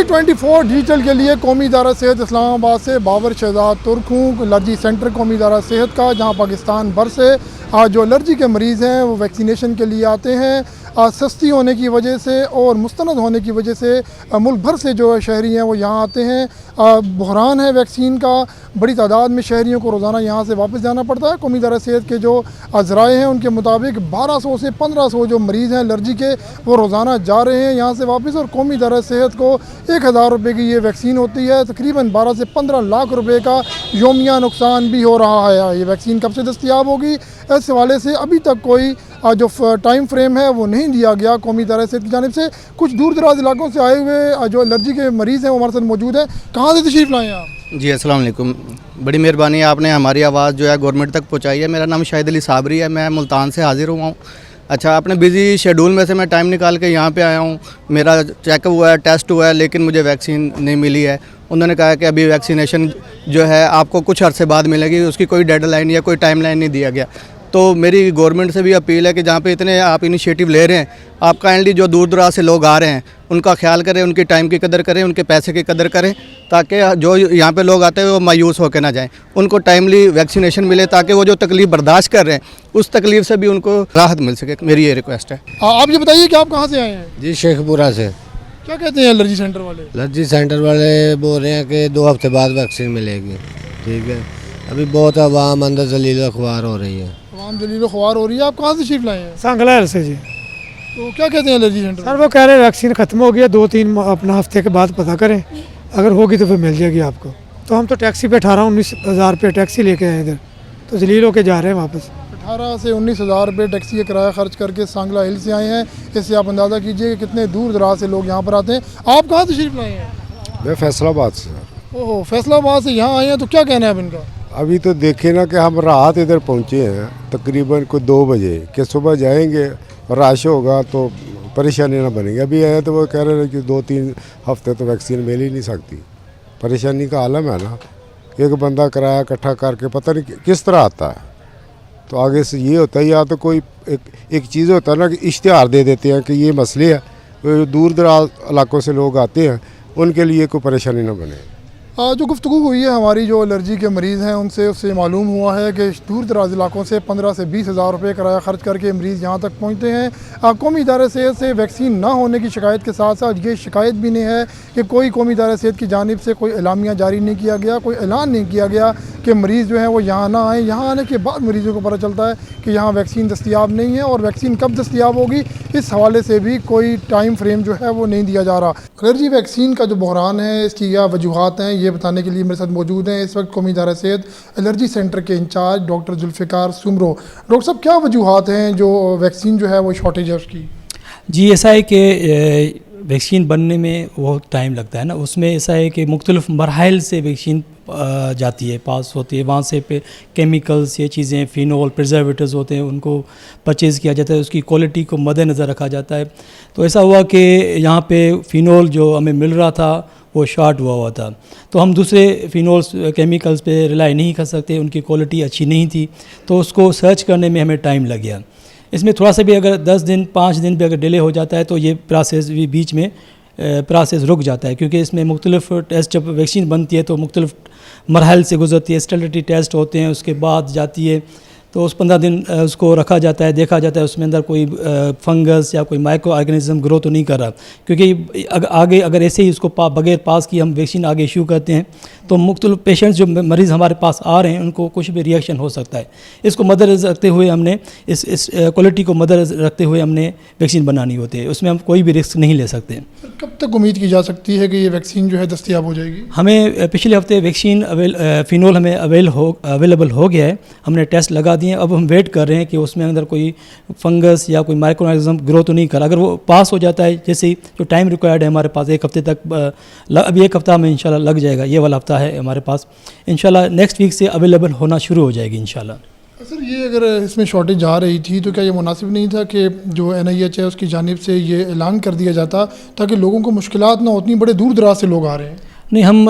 24 digital کے لیے قومی ادارہ صحت اسلام آباد سے باور شہزاد ترک ہوں. الرجی سینٹر قومی ادارہ صحت کا, جہاں پاکستان بھر سے جو الرجی کے مریض ہیں وہ ویکسینیشن کے لیے آتے ہیں. سستی ہونے کی وجہ سے اور مستند ہونے کی وجہ سے ملک بھر سے جو شہری ہیں وہ یہاں آتے ہیں. بحران ہے ویکسین کا, بڑی تعداد میں شہریوں کو روزانہ یہاں سے واپس جانا پڑتا ہے. قومی ادارہ صحت کے جو ذرائع ہیں ان کے مطابق 1200 سے 1500 جو مریض ہیں الرجی کے وہ روزانہ جا رہے ہیں یہاں سے واپس, اور قومی ادارہ صحت کو 1000 روپے کی یہ ویکسین ہوتی ہے. تقریباً 12 سے 15 لاکھ روپے کا یومیہ نقصان بھی ہو رہا ہے. یہ ویکسین کب سے دستیاب ہوگی, اس حوالے سے ابھی تک کوئی جو ٹائم فریم ہے وہ نہیں دیا گیا قومی ادارہ صحت کی جانب سے. کچھ دور دراز علاقوں سے آئے ہوئے جو الرجی کے مریض ہیں وہ ہمارے ساتھ موجود ہیں. کہاں سے تشریف لائے ہیں آپ؟ جی السلام علیکم, بڑی مہربانی آپ نے ہماری آواز جو ہے گورنمنٹ تک پہنچائی ہے. میرا نام شاہد علی صابری ہے, میں ملتان سے حاضر ہوا ہوں. اچھا, آپ نے بزی شیڈول میں سے میں ٹائم نکال کے یہاں پہ آیا ہوں. میرا چیک اپ ہوا ہے, ٹیسٹ ہوا ہے, لیکن مجھے ویکسین نہیں ملی ہے. انہوں نے کہا کہ ابھی ویکسینیشن جو ہے آپ کو کچھ عرصے بعد ملے گی, اس کی کوئی ڈیڈ لائن یا کوئی ٹائم لائن نہیں دیا گیا. تو میری گورنمنٹ سے بھی اپیل ہے کہ جہاں پہ اتنے آپ انیشیٹو لے رہے ہیں, آپ کائنڈلی جو دور دراز سے لوگ آ رہے ہیں ان کا خیال کریں, ان کی ٹائم کی قدر کریں, ان کے پیسے کی قدر کریں, تاکہ جو یہاں پہ لوگ آتے ہیں وہ مایوس ہو کے نہ جائیں. ان کو ٹائملی ویکسینیشن ملے تاکہ وہ جو تکلیف برداشت کر رہے ہیں اس تکلیف سے بھی ان کو راحت مل سکے. میری یہ ریکویسٹ ہے. آپ یہ بتائیے کہ آپ کہاں سے آئے ہیں؟ جی شیخ پورہ سے. کیا کہتے ہیں الرجی سینٹر والے؟ الرجی سینٹر والے بول رہے ہیں کہ 2 ہفتے بعد ویکسین ملے گی. ٹھیک ہے, ابھی بہت عوام اندر ذلیل و خوار ہو رہی ہے. عوام ذلیل و خوار ہو رہی ہے. آپ کہاں سے تشریف لائے ہیں؟ سانگلائر سے. جی تو کیا کہتے ہیں الرجی سینٹر؟ سر وہ کہہ رہے ہیں ویکسین ختم ہو گیا, 2-3 اپنا ہفتے کے بعد پتہ کریں, اگر ہوگی تو پھر مل جائے گی آپ کو. تو ہم تو ٹیکسی پہ 18-19 ہزار روپے ٹیکسی لے کے آئے ادھر, تو ذلیل ہو کے جا رہے ہیں واپس. 18 سے 19 ہزار روپے ٹیکسی کا کرایہ خرچ کر کے سانگلہ ہل سے آئے ہیں. اس سے آپ اندازہ کیجئے کہ کتنے دور دراز سے لوگ یہاں پر آتے ہیں. آپ کہاں تشریف لائے ہیں؟ میں فیصل آباد سے. اوہ, فیصل آباد سے یہاں آئے ہیں, تو کیا کہنا ہے اب ان کا؟ ابھی تو دیکھیں نا کہ ہم رات ادھر پہنچے ہیں تقریباً کوئی 2 بجے, کہ صبح جائیں گے رش ہوگا تو پریشانی نہ بنے گی. ابھی آئے تو وہ کہہ رہے ہیں کہ 2-3 ہفتے تو ویکسین مل ہی نہیں سکتی. پریشانی کا عالم ہے نا, ایک بندہ کرایہ اکٹھا کر کے پتہ نہیں کس طرح آتا ہے. تو آگے سے یہ ہوتا ہے, یا تو کوئی ایک چیز ہوتا ہے نا کہ اشتہار دے دیتے ہیں کہ یہ مسئلے ہے, دور دراز علاقوں سے لوگ آتے ہیں ان کے لیے کوئی پریشانی نہ بنے. جو گفتگو ہوئی ہے ہماری جو الرجی کے مریض ہیں ان سے, اس سے معلوم ہوا ہے کہ دور دراز علاقوں سے 15 سے 20 ہزار روپے کرایہ خرچ کر کے مریض یہاں تک پہنچتے ہیں. قومی ادارہ صحت سے ویکسین نہ ہونے کی شکایت کے ساتھ ساتھ یہ شکایت بھی نہیں ہے کہ کوئی قومی ادارہ صحت کی جانب سے کوئی اعلامیہ جاری نہیں کیا گیا, کوئی اعلان نہیں کیا گیا کہ مریض جو ہیں وہ یہاں نہ آئیں. یہاں آنے کے بعد مریضوں کو پتہ چلتا ہے کہ یہاں ویکسین دستیاب نہیں ہے, اور ویکسین کب دستیاب ہوگی اس حوالے سے بھی کوئی ٹائم فریم جو ہے وہ نہیں دیا جا رہا. الرجی ویکسین کا جو بحران ہے اس کی کیا وجوہات ہیں, یہ بتانے کے لیے میرے ساتھ موجود ہیں اس وقت قومی ادارہ صحت الرجی سینٹر کے in charge doctor Zulfiqar Soomro. Doctor صاحب, کیا وجوہات ہیں جو ویکسین جو ہے وہ شارٹیج ہے اس کی؟ جی ایسا ہے کہ ویکسین بننے میں بہت ٹائم لگتا ہے نا, اس میں ایسا ہے کہ مختلف مراحل سے ویکسین جاتی ہے, پاس ہوتی ہے. وہاں سے پہ کیمیکلز, یہ چیزیں فینول, پریزرویٹوز ہوتے ہیں, ان کو پرچیز کیا جاتا ہے, اس کی کوالٹی کو مد نظر رکھا جاتا ہے. تو ایسا ہوا کہ یہاں پہ فینول جو ہمیں مل رہا تھا وہ شارٹ ہوا تھا, تو ہم دوسرے فینولز کیمیکلز پہ ریلائی نہیں کر سکتے, ان کی کوالٹی اچھی نہیں تھی, تو اس کو سرچ کرنے میں ہمیں ٹائم لگ گیا. اس میں تھوڑا سا بھی اگر 10 دن 5 دن بھی اگر ڈیلے ہو جاتا ہے تو یہ پروسیس بھی بیچ میں پروسیس رک جاتا ہے, کیونکہ اس میں مختلف ٹیسٹ, جب ویکسین بنتی ہے تو مختلف مراحل سے گزرتی ہے. اسٹیلٹی ٹیسٹ ہوتے ہیں, اس کے بعد جاتی ہے, تو اس 15 دن اس کو رکھا جاتا ہے, دیکھا جاتا ہے اس میں اندر کوئی فنگس یا کوئی مائکرو آرگنزم گرو تو نہیں کر رہا, کیونکہ آگے اگر ایسے ہی اس کو بغیر پاس کی ہم ویکسین آگے ایشو کرتے ہیں تو مختلف پیشنٹس جو مریض ہمارے پاس آ رہے ہیں ان کو کچھ بھی ریئیکشن ہو سکتا ہے. اس کو مد نظر رکھتے ہوئے ہم نے اس کوالٹی کو مد نظر رکھتے ہوئے ہم نے ویکسین بنانی ہوتی ہے, اس میں ہم کوئی بھی رسک نہیں لے سکتے. کب تک امید کی جا سکتی ہے کہ یہ ویکسین جو ہے دستیاب ہو جائے گی؟ ہمیں پچھلے ہفتے ویکسین فینول ہمیں اویلیبل ہو گیا ہے, ہم نے ٹیسٹ لگا دیے ہیں. اب ہم ویٹ کر رہے ہیں کہ اس میں اندر کوئی فنگس یا کوئی مائکرو آرگنزم گرو تو نہیں کر. اگر وہ پاس ہو جاتا ہے, جیسے جو ٹائم ریکوائرڈ ہے ہمارے پاس 1 ہفتے تک, ابھی 1 ہفتہ ہمیں انشاءاللہ لگ جائے گا, یہ والا ہفتہ ہے ہمارے پاس, انشاءاللہ نیکسٹ ویک سے اویلیبل ہونا شروع ہو جائے گی انشاءاللہ. سر, یہ اگر اس میں شارٹیج آ رہی تھی تو کیا یہ مناسب نہیں تھا کہ جو NIH ہے اس کی جانب سے یہ اعلان کر دیا جاتا تاکہ لوگوں کو مشکلات نہ ہو؟ اتنی بڑے دور دراز سے لوگ آ رہے ہیں. نہیں, ہم